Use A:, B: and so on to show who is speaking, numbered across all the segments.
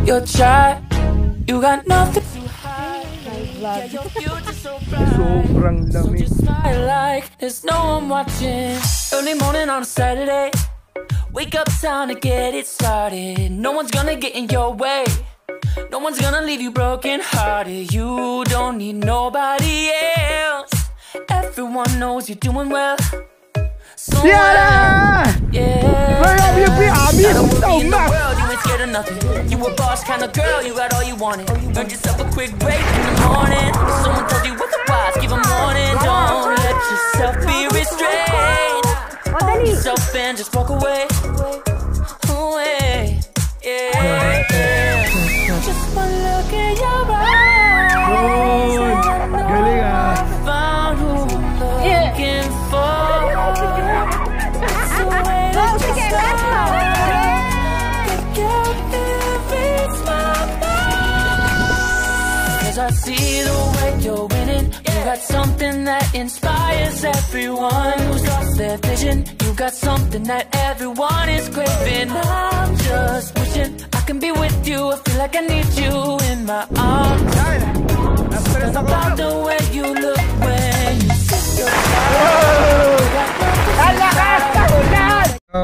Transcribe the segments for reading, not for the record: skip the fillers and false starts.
A: your child. You got nothing to hide. Yeah, your future's so bright.
B: Sobrang
A: So
B: lamig.
A: just smile like there's no one watching. Early morning on a Saturday, wake up, time to get it started. No one's gonna get in your way. No one's gonna leave you broken hearted. You don't need nobody else. Everyone knows you're doing well. So
B: Yeah!
A: yeah.
B: Marami yung
A: Out of worry in the
B: much.
A: world, you ain't scared of nothing. You a boss kind of girl, you got all you wanted. Earned yourself a quick break in the morning. Someone told you otherwise, give 'em warning. Don't let yourself be restrained. Hold yourself and just walk away. Away. Yeah. Just one look in your eyes.
B: Good. Galing ah.
A: Found who I'm looking for. I see the way you're winning. You got something that inspires everyone who's lost their vision. You got something that everyone is craving. I'm just wishing I can be with you. I feel like I need you in my arms. Something about the way you look when you sit your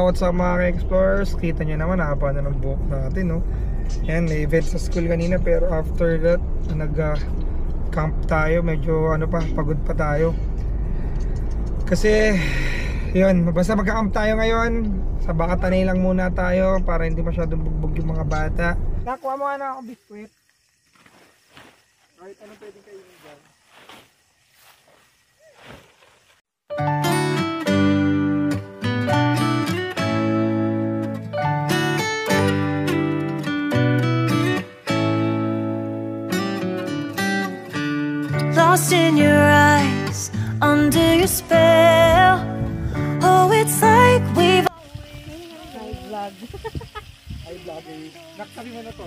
B: What's up mga explorers? Kita nyo naman, nakapa na ng buhok natin, no? Yan, may event sa school kanina, pero after that nag-camp tayo. Medyo ano pa, pagod pa tayo. Kasi yun, basta magka-camp tayo ngayon. Sa Bakatanay lang muna tayo para hindi masyadong bugbog yung mga bata. Nakuha mo na akong biskwit. Kahit ano pwedeng kainin dyan.
C: Lost in your eyes, under your spell. Oh, it's like we've
B: Hi vlog. Hi vlog. Naksabi mo na to.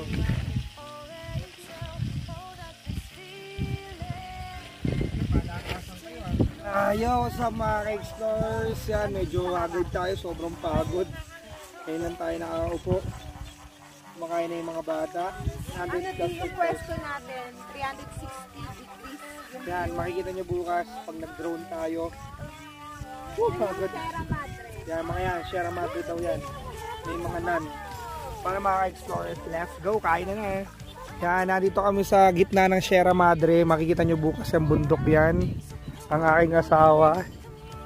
B: Yo, what's up mga ka-explorers? Yan, medyo haggard tayo, sobrang pagod. Ngayon lang tayo nakaupo. Kumakain na yung mga bata.
D: Ano din yung pwesto natin? 360 degrees.
B: Yan, makikita nyo bukas pag nag-drone tayo. Pagod.
D: Sierra Madre.
B: Yan, mga yan, Sierra Madre daw yan. May mga nan. Para mga ka-explorers, let's go, kain na eh. Yan, nandito kami sa gitna ng Sierra Madre. Makikita nyo bukas yung bundok yan. Ang aking asawa.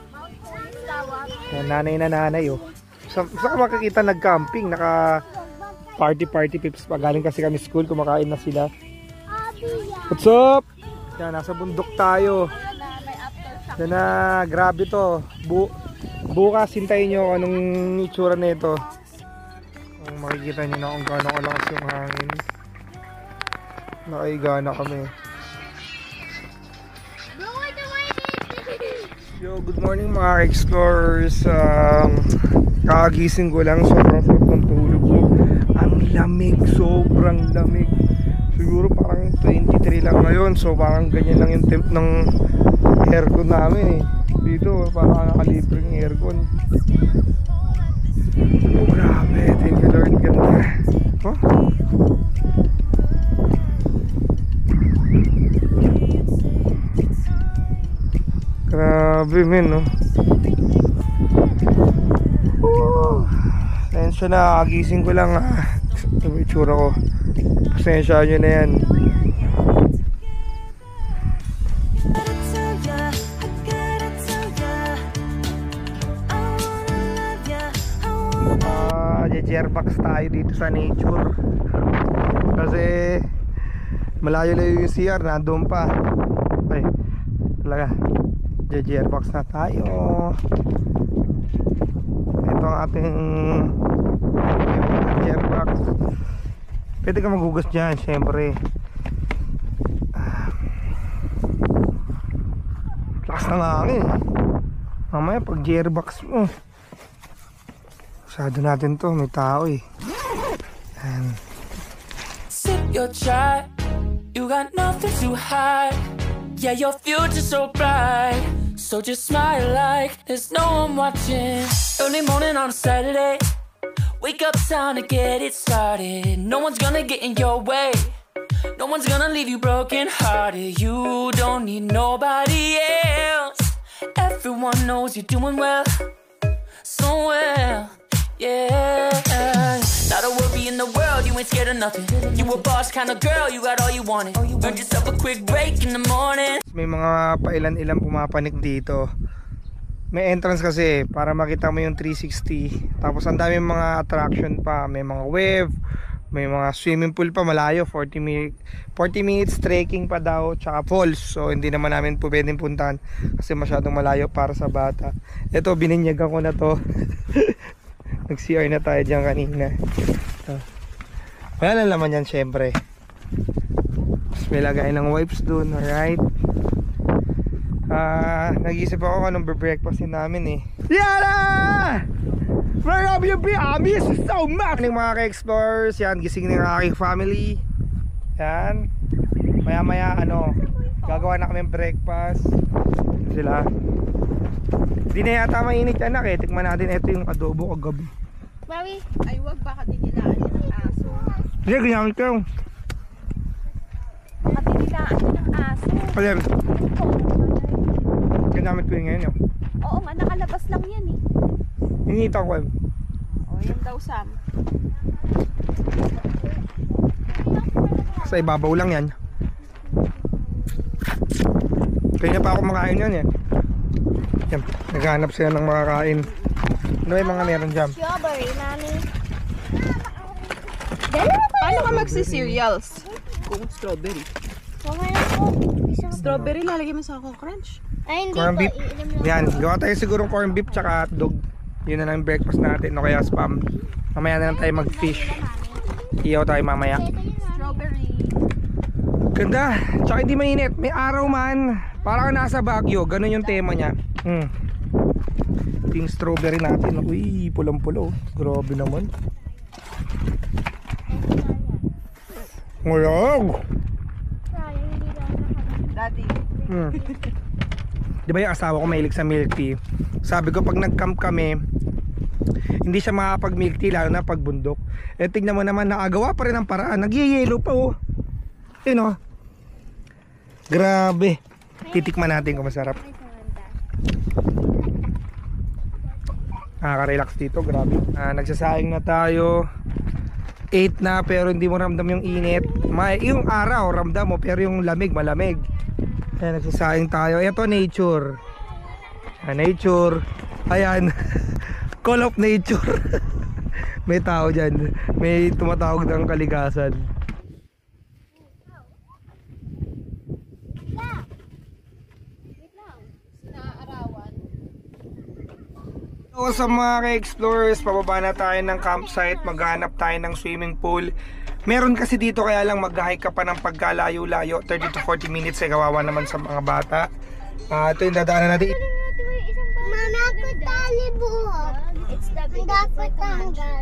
D: Mount Police Lawak.
B: Yan, nanay oh. Saan ka makikita nag-camping? Naka party pips pa. Galing kasi kami school, kumakain na sila. What's up? Yan, nasa bundok tayo.
D: May aftershock.
B: Yan na, grabe to. Bukas hintayin nyo anong itsura nito. Kung makikita nyo na kung gano'ng kalakas yung hangin. Nakaigana kami. Yo, good morning mga explorers. Kakagising ko lang, sobrang sarap ng tulog ko. Ang lamig, sobrang lamig. Siguro parang 23 lang ngayon. So parang ganyan lang yung temp ng aircon namin eh. Dito parang nakalibreng aircon. Oh grabe, thank you Lord. Ganda. Huh? Grabe men, no? Tensya na, kagising ko lang. Yung itsura ko, pasensya nyo na yan. Jerbox tayo dito sa nature. Kasi malayo-layo yung CR, nandun pa. Ay, talaga Jerbox na tayo. Ito ang ating Jerbox. Pwede ka maghugas dyan, syempre. Lakas ng hangin. Mamaya pag Jerbox mo, masyado natin to, may tao eh. And
A: Sip your chai, you got nothing to hide. Yeah, your future's so bright. So just smile like there's no one watching. Early morning on a Saturday, Wake up, time to get it started. No one's gonna get in your way. No one's gonna leave you broken hearted. You don't need nobody else. Everyone knows you're doing well, so well, yeah. Not a worry in the world, you ain't scared of nothing. You a boss kind of girl, you got all you wanted. Earned yourself a quick break in the morning.
B: May mga pailan-ilan pumapanik dito. May entrance kasi para makita mo yung 360. Tapos ang dami mga attraction pa. May mga wave, may mga swimming pool pa malayo. 40 minutes trekking pa daw, tsaka falls. So hindi naman namin po pwedeng puntahan kasi masyadong malayo para sa bata. Ito, bininyagan ko na to. Nag-CR na tayo dyan kanina. Wala lang naman yan syempre. Tapos may lagay ng wipes dun. Alright. Nag-isip ako kung anong breakfastin namin eh. Yara! Where have you been? I miss you so much! Mga ka-explorers, yan, gising ng aking family. Yan. Maya maya gagawa na kami breakfast. Sila. Hindi na yata mainit anak eh. Tikman natin, ito yung adobo kagabi.
D: Mami, ay wag baka dinilaan niya ng aso.
B: Hindi, ginamit ko.
D: Baka dinilaan niya ng aso.
B: Alam. Ginamit ko yun ngayon.
D: Oo nga, nakalabas lang yan eh.
B: Hinita ko.
D: Oh, yan daw Sam.
B: Sa ibabaw lang yan. Kaya pa ako makain yan eh. Yan, naghahanap sila ng makakain. Ano yung mga meron dyan?
D: Strawberry, mami.
E: Paano ka magsi-cereals kung strawberry? Strawberry lalagay mo sa Coco Crunch?
D: Ay, hindi
B: Corn
D: po.
B: beef. Yan, gawa tayo siguro corn beef tsaka hotdog. Yun na lang yung breakfast natin. O kaya spam. Mamaya na lang tayo mag-fish. Iyaw tayo mamaya.
D: Strawberry.
B: Ganda. Tsaka hindi mainit. May araw man. Parang nasa Baguio. Ganun yung tema niya. Ito yung strawberry natin. Uy, pulang-pulo. Grabe naman. Ngulog.
E: Daddy.
B: Di ba yung asawa ko mahilig sa milk tea? Sabi ko pag nag-camp kami, hindi siya makapag milk tea lalo na pag bundok. Eh tignan mo naman, nakagawa pa rin ang paraan. Nagyayelo pa oh. Yun oh. Grabe. Titikman natin kung masarap. Nakaka-relax dito, grabe. Nagsasayang na tayo. 8 na pero hindi mo ramdam yung init. Yung araw ramdam mo pero yung lamig malamig. Ayan, nagsasayang tayo. Ito nature. Nature. Ayan. Call of nature. May tao dyan. May tumatawag ng kaligasan. So sa mga explorers, pababa na tayo ng campsite, maghanap tayo ng swimming pool. Meron kasi dito kaya lang mag-hike ka pa ng pagkalayo-layo, 30 to 40 minutes eh, kawawa naman sa mga bata. Ito yung dadaanan natin.
D: Mami, ako tali buhok. It's the biggest like a mansion.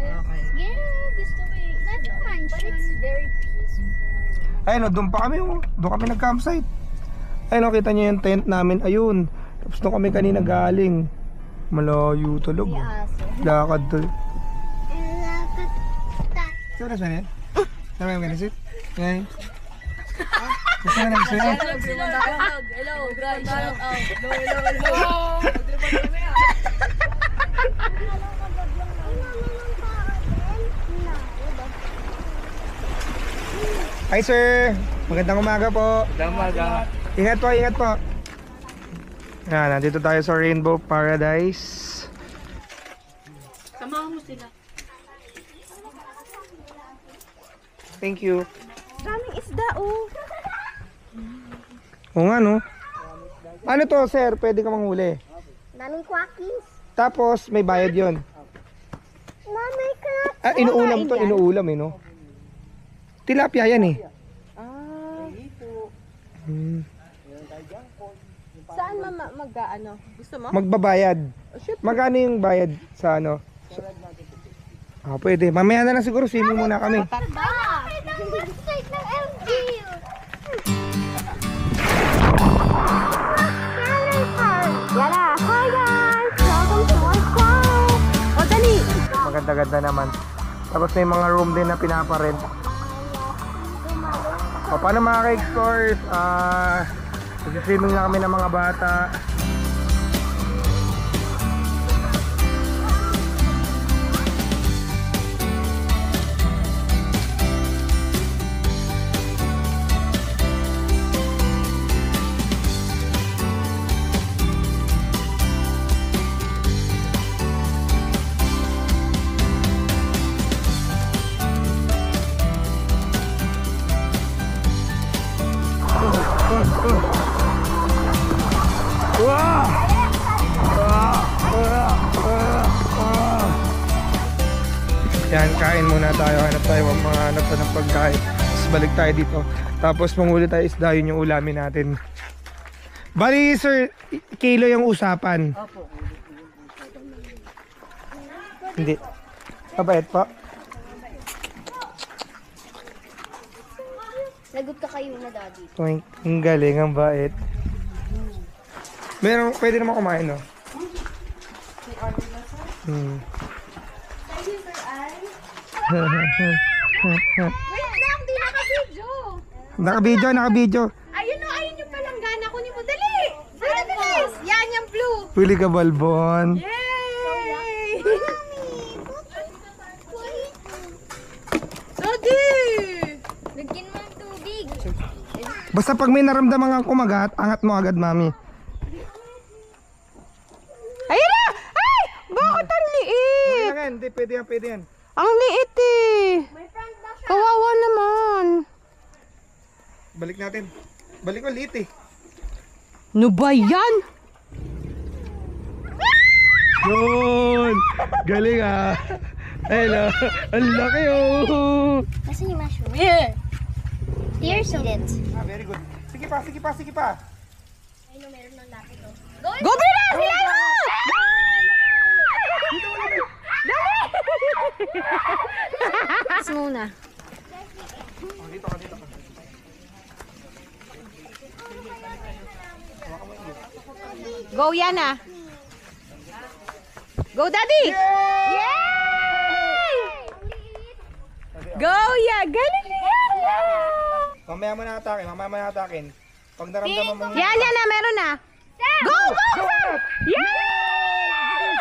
D: Yeah, gusto ko eh. That's a mansion. But it's very peaceful.
B: Ayun o, doon pa kami oh. Doon kami nag-campsite. Ayun o, kita nyo yung tent namin. Ayun. Tapos doon kami kanina galing. Malayo tulog. Lakad to. Saan na yan? Saan na yung sit? Ngayon. Saan na yung
E: Hello, grand shout out. Hello.
B: Hi sir! Magandang umaga po.
F: Magandang umaga.
B: Ingat po, ingat po. Yan, nandito tayo sa Rainbow Paradise.
E: Samahan mo sila.
B: Thank you.
D: Daming isda oh.
B: Oo nga no. Ano to sir? Pwede ka manghuli.
D: Daming quackies.
B: Tapos may bayad yon.
D: Mami, ka.
B: Inuulam to, inuulam eh no. Tilapia yan eh.
E: Saan mag-ano? Gusto mo?
B: Magbabayad. Magkano yung bayad sa ano? Pwede. Mamaya na lang siguro, swimming muna kami.
D: Website ng LGU. Yala, hi guys! Welcome to our farm! O, dali!
B: Maganda-ganda naman. Tapos may mga room din na pinaparent. O, paano mga ka-explorers? Nag-swimming na kami ng mga bata. Yan, kain muna tayo. Hanap tayo mga hanap ng pagkain. Tapos balik tayo dito. Tapos manghuli tayo isda, yun yung ulamin natin. Bali sir, kilo yung usapan. Hindi. Mabait po.
D: Lagot ka kayo na, Daddy.
B: Ang galing, ang bait. Meron, pwede naman kumain, no?
E: Wait lang, di naka-video.
B: Naka-video.
E: Ayun o, ayun yung palanggana ko ni mo. Dali! Dali, bilis! Yan yung blue.
B: Huli ka, Balbon.
E: Yay! Daddy!
D: Lagyan mo ng tubig.
B: Basta pag may naramdaman kang kumagat, angat mo agad, mami.
E: Ayun na! Ay! Bakit ang liit?
B: Hindi, pwede yan, pwede yan.
E: Ang liit eh. Kawawa naman.
B: Balik natin. Balik ko, liit eh.
E: Ano ba yan?
B: Yun! Galing ah. Hello. Ang laki oh.
D: Nasaan yung mushroom? Yeah. Here's it.
B: Ah, very good. Sige pa, sige pa, sige pa.
D: Ay, no, meron ng lapit oh.
E: Go, Bira! Sila mo! Mas muna.
B: Dito ka, dito ka.
E: Go, Yana. Go, Daddy! Yay! Go, ya! Galing na yan!
B: Mamaya mo na atakin, mamaya mo na atakin. Pag naramdaman mo
E: Yan, Yana, meron na. Go, go! Yay!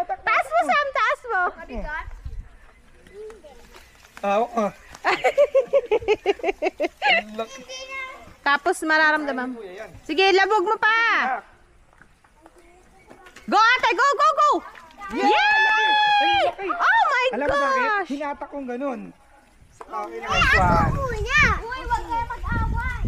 E: Taas mo, Sam! Taas mo!
B: Oo.
E: Tapos mararamdaman mo. Sige, labog mo pa! Go, ate! Go, go, go! Yay! Oh my
B: Alam mo bakit?
E: gosh!
B: Hinatak kong ganun. Okay na guys, one.
D: Una! Uy, wag kayo mag-away!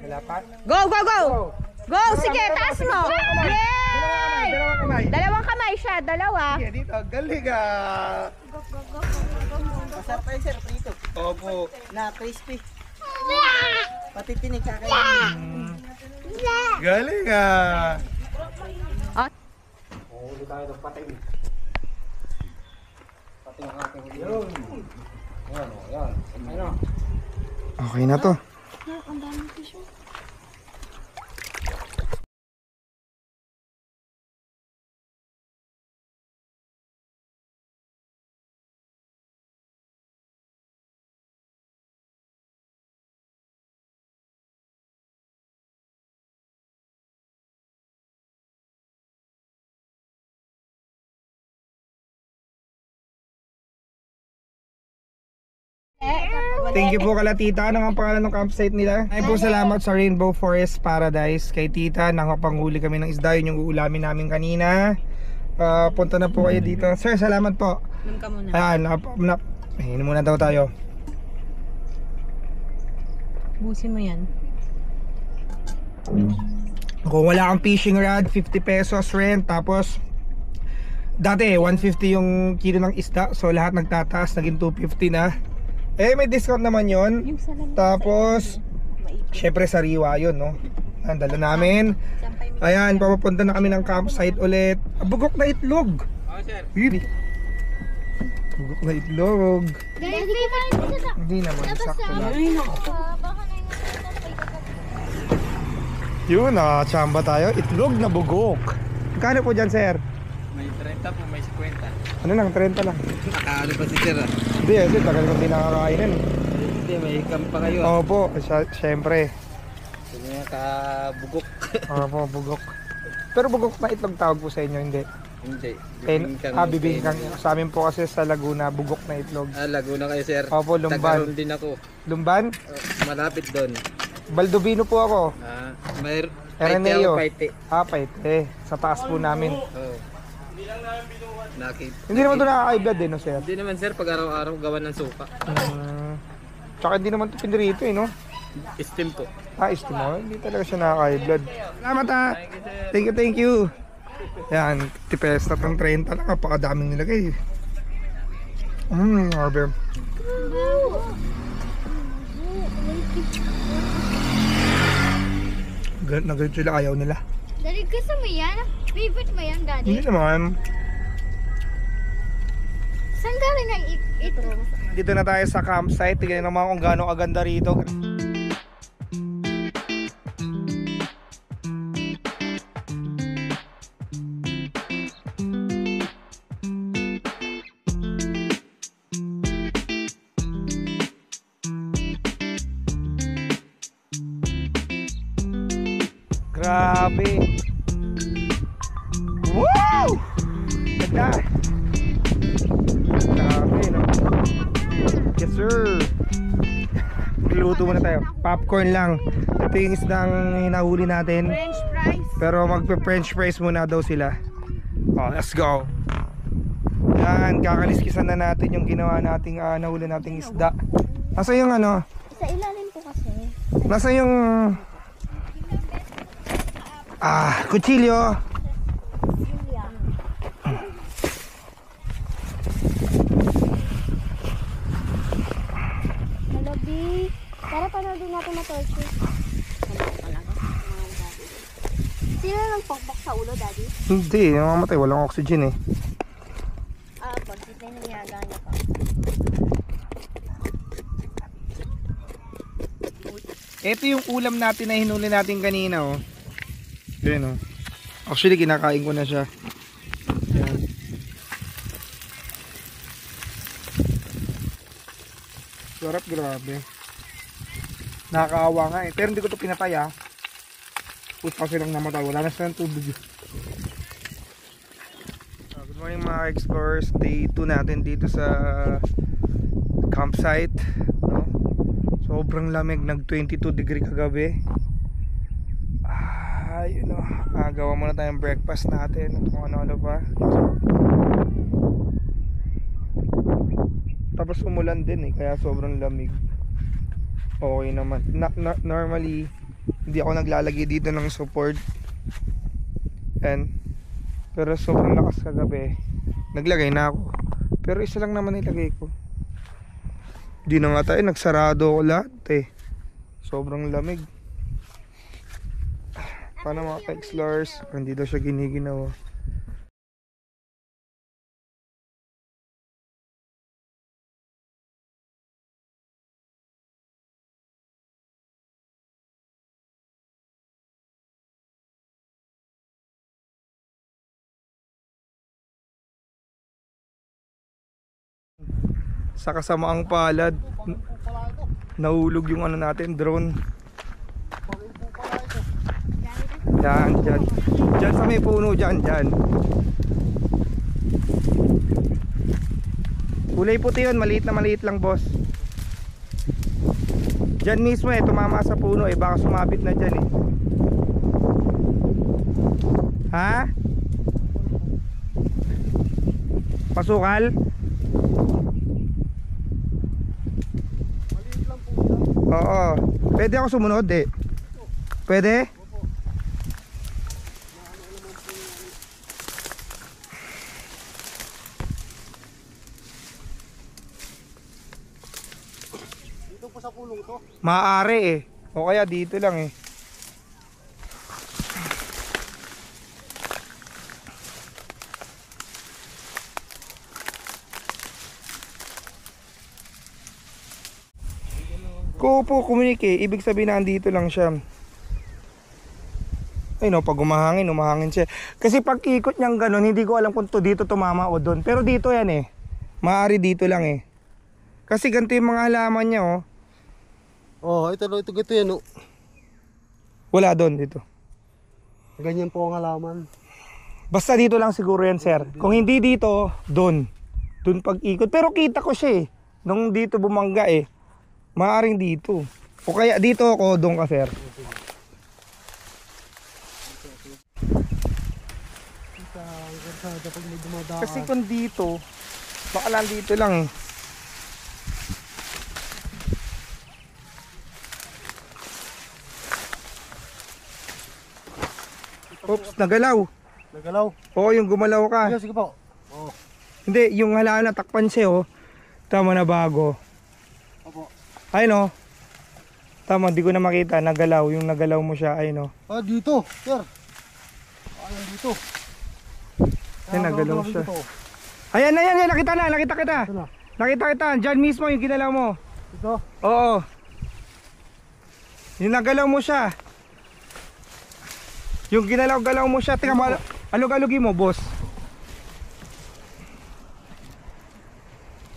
B: Wala pa?
E: Go, go, go! Go! Sige, taas mo! Yay!
B: Dalawang kamay.
E: Dalawang kamay siya, dalawa.
B: Sige, dito. Galing ah.
F: Masarap pa yung sir, prito.
B: Opo.
F: Na crispy. Pati tinig kakainin.
B: Galing ah.
E: At?
B: Huli tayo ng patay. Patay ang ating huli. Yan, yan. Okay na to. Thank you po kala tita. Ano ang pangalan ng campsite nila? Ay po salamat sa Rainbow Forest Paradise kay tita. Nakapanghuli kami ng isda. Yun yung uulamin namin kanina. Punta na po kayo dito. Sir, salamat po.
E: Inom ka muna.
B: Ayan, inom muna daw tayo.
E: Busin mo yan.
B: Kung wala kang fishing rod, 50 pesos rent. Tapos dati 150 yung kilo ng isda. So lahat nagtataas, naging 250 na. Eh may discount naman yon. Tapos syempre sariwa yun, no? Ang dala namin. Ayan, papapunta na kami ng campsite ulit. Bugok na itlog. Really? Bugok na itlog. Hindi naman, sakto lang. Yun ah, tsamba tayo. Itlog na bugok. Kano po dyan, sir?
F: May 30 po, may 50.
B: Ano lang, 30 lang.
F: Nakaano pa si sir ah?
B: Hindi, tagal ko hindi nakakainan.
F: Hindi, may hikam pa kayo.
B: Opo, syempre.
F: Ito nga kabugok.
B: Opo, bugok. Pero bugok na itlog tawag po sa inyo, hindi?
F: Hindi.
B: Bibingkang. Sa amin po kasi sa Laguna, bugok na itlog.
F: Laguna kayo sir.
B: Opo, Lumban.
F: Tagaroon din ako.
B: Lumban?
F: Malapit doon.
B: Baldovino po ako.
F: May
B: Araneo.
F: Paite.
B: Paite. Sa taas po namin.
F: Oo.
B: Hindi naman doon nakaka-blood no, sir?
F: Hindi naman sir, pag araw-araw gawa ng suka.
B: Tsaka hindi naman ito pinirito no?
F: Steam po.
B: Steam mo? Hindi talaga siya nakaka-blood. Salamat ha! Thank you. Yan, tipes na itong 30 lang. Napakadaming nilagay. Harber. Nagalit sila, ayaw nila.
D: Daddy, gusto mo yan? Favorite mo yan, Daddy?
B: Hindi naman.
D: Saan galing ang ito?
B: Dito na tayo sa campsite. Tignan naman kung gaano kaganda rito. Grabe. Woo! Ganda. Grabe, no? Yes, sir. Luto muna tayo. Popcorn lang. Ito yung isdang hinahuli natin.
E: French fries.
B: Pero magpe-french fries muna daw sila. Oh, let's go. Yan, kakaliskisan na natin yung ginawa nating nahuli nating isda. Nasa yung ano?
D: Sa ilalim po kasi.
B: Nasa yung kutsilyo.
D: Malabi. Tara, panoodin natin na torture. Sino nang pokpok sa ulo, Daddy?
B: Hindi, namamatay. Walang oxygen eh.
D: Pagsit na yung ginagana pa.
B: Ito yung ulam natin na hinuli natin kanina, oh. Yan, oh. Actually, kinakain ko na siya. Yan. Sarap, grabe. Nakakaawa nga eh. Pero hindi ko ito pinatay, ah. Puta kasi lang namatay. Wala na silang tubig. Good morning mga explorers. Day 2 natin dito sa campsite, no? Sobrang lamig. Nag 22 degree kagabi. Yun o. Gawa muna tayong breakfast natin. Kung ano-ano pa. Tapos umulan din eh. Kaya sobrang lamig. Okay naman. Normally hindi ako naglalagay dito ng support. Pero sobrang lakas kagabi. Naglagay na ako. Pero isa lang naman nilagay ko. Di na nga tayo. Nagsarado ako lahat eh. Sobrang lamig. Paano mga ka-explorers? Hindi daw siya giniginawa. Sa kasamaang palad, nahulog yung ano natin, drone. Yan, dyan. Dyan sa may puno, dyan. Kulay puti yun, maliit na maliit lang, boss. Dyan mismo eh, tumama sa puno eh, baka sumabit na dyan eh. Ha? Pasukal? Oo. Pwede ako sumunod eh. Pwede? Dito po sa pulong to? Maaari eh. O kaya dito lang eh. Kung po communicate, ibig sabihin na andito lang siya. Ay no, pag umahangin siya. Kasi pag ikot niyang ganun, hindi ko alam kung to dito tumama o doon. Pero dito yan eh. Maaari dito lang eh. Kasi ganito yung mga halaman niya oh.
G: Oh, ito yan oh.
B: Wala doon dito.
G: Ganyan po ang halaman.
B: Basta dito lang siguro yan sir. Kung hindi dito, doon. Doon pag ikot. Pero kita ko siya eh. Nung dito bumangga eh. Maaring dito. O kaya dito ako, doon ka sir. Kasi kung dito, baka lang dito lang eh. Oops, nagalaw.
G: Nagalaw.
B: Oo, yung gumalaw ka.
G: Sige po. Oh.
B: Hindi, yung halaman natakpan siya oh. Tama na bago.
G: Opo.
B: Ayun oh. Tama, di ko na makita. Nagalaw, yung nagalaw mo siya. Ayun oh.
G: Ah, dito, sir. Dito.
B: Ayun, nagalaw siya. Ayan, nakita kita. Nakita kita, dyan mismo yung ginalaw mo.
G: Ito?
B: Oo. Yung nagalaw mo siya. Yung ginalaw-galaw mo siya. Tingnan mo, alug-alugi mo, boss.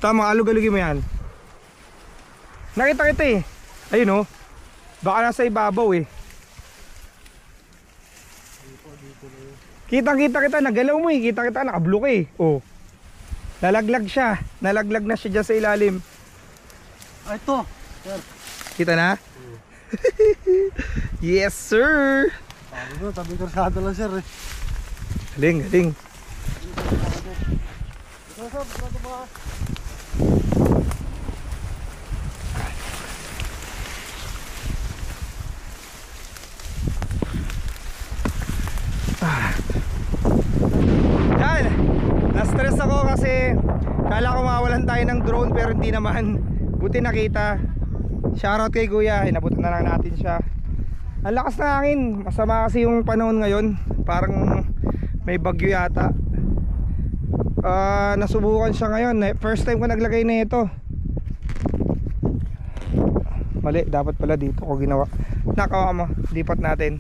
B: Tama, alug-alugi mo yan. Nakita kita eh. Ayun oh. Baka nasa ibabaw eh. Kitang-kita kita, nagalaw mo eh. Kita-kita, nakablok eh. Oh. Nalaglag siya. Nalaglag na siya dyan sa ilalim.
G: Ah, ito. Sir.
B: Kita na? Yes sir.
G: Sabi ko rasado lang sir eh.
B: Galing. Yan. Na-stress ako kasi kala ko mawalan tayo ng drone pero hindi naman. Buti nakita. Shoutout kay Kuya. Inabutan na lang natin siya. Ang lakas na hangin. Masama kasi yung panahon ngayon. Parang may bagyo yata. Nasubukan siya ngayon. First time ko naglagay na ito. Mali, dapat pala dito ko ginawa. Nakawa mo, lipat natin.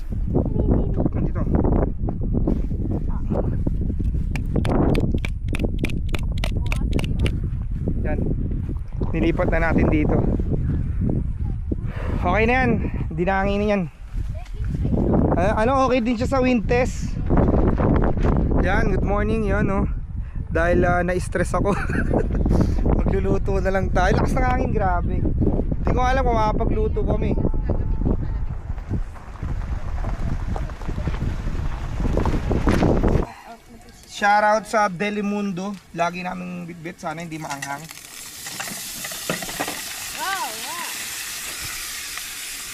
B: Dito. Yan. Nilipat na natin dito. Okay na yan. Hindi na hanginin yan. Ano, okay din siya sa wind test. Yan, good morning. Yan oh. Dahil na-stress ako. Magluluto na lang tayo. Lakas ng hangin, grabe. Hindi ko alam kung makapagluto kami. Shoutout sa Delimundo. Lagi naming bitbit. Sana hindi maanghang.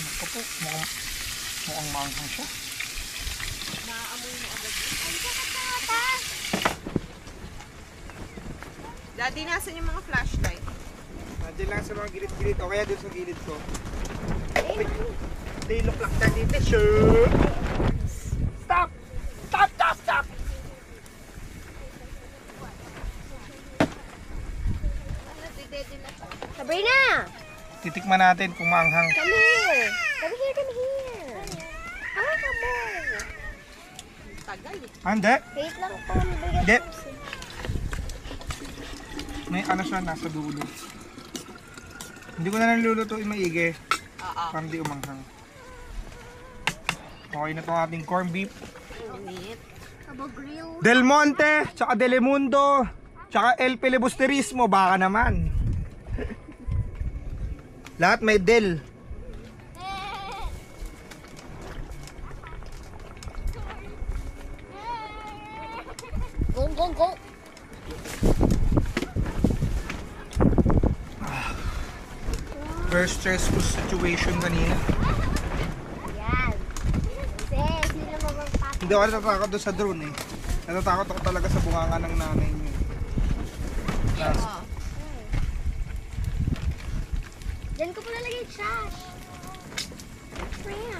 B: Naku po, mukhang maanghang siya.
E: Maamoy mo agad. Daddy, nasan yung mga flashlight?
B: Nandiyan lang sa mga gilid-gilid o kaya dun sa gilid ko. They look like that in the shirt. Stop!
D: Sabrina!
B: Titikman natin kung maanghang.
D: Come here! Come here! Ah, come on!
E: Tagal eh.
B: Hindi.
D: Wait lang po, nabigyan
B: Hindi.
D: ko si...
B: May ano siya nasa dulo. Hindi ko na nalulutuin maigi. Para hindi umanghang. Okay na itong ating corned beef. Del Monte, tsaka Delimundo, tsaka El Filibusterismo, baka naman. Lahat may Del.
D: Go!
B: Very stressful situation kanina.
D: Yan. Kasi, sino mo bang papa?
B: Hindi ako natatakot doon sa drone eh. Natatakot ako talaga sa bunganga ng nanay niyo.
D: Diyan ko pala lagay trash. Freya.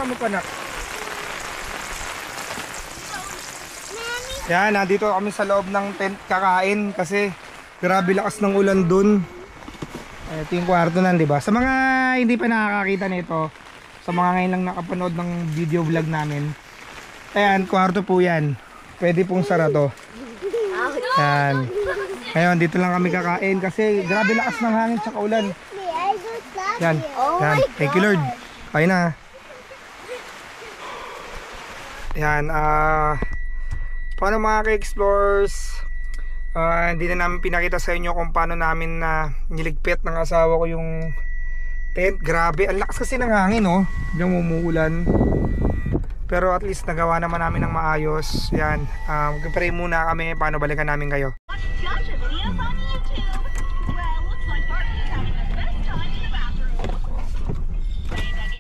B: mo pa nak. Yan, nandito kami sa loob ng tent kakain kasi grabe lakas ng ulan dun. Ito yung kwarto nan, di ba? Sa mga hindi pa nakakakita nito, sa mga ngayon lang nakapanood ng video vlog namin, ayan, kwarto po yan. Pwede pong sara to. Yan. Ngayon, dito lang kami kakain kasi grabe lakas ng hangin sa ulan. Yan. Yan. Thank you, Lord. Okay na. Yan. Paano mga ka-explorers? Hindi na namin pinakita sa inyo kung paano namin na niligpit ng asawa ko yung tent. Grabe, ang lakas kasi ng hangin, oh. Biglang umuulan. Pero at least nagawa naman namin ng maayos. Yan, mag-pray muna kami paano balikan namin kayo.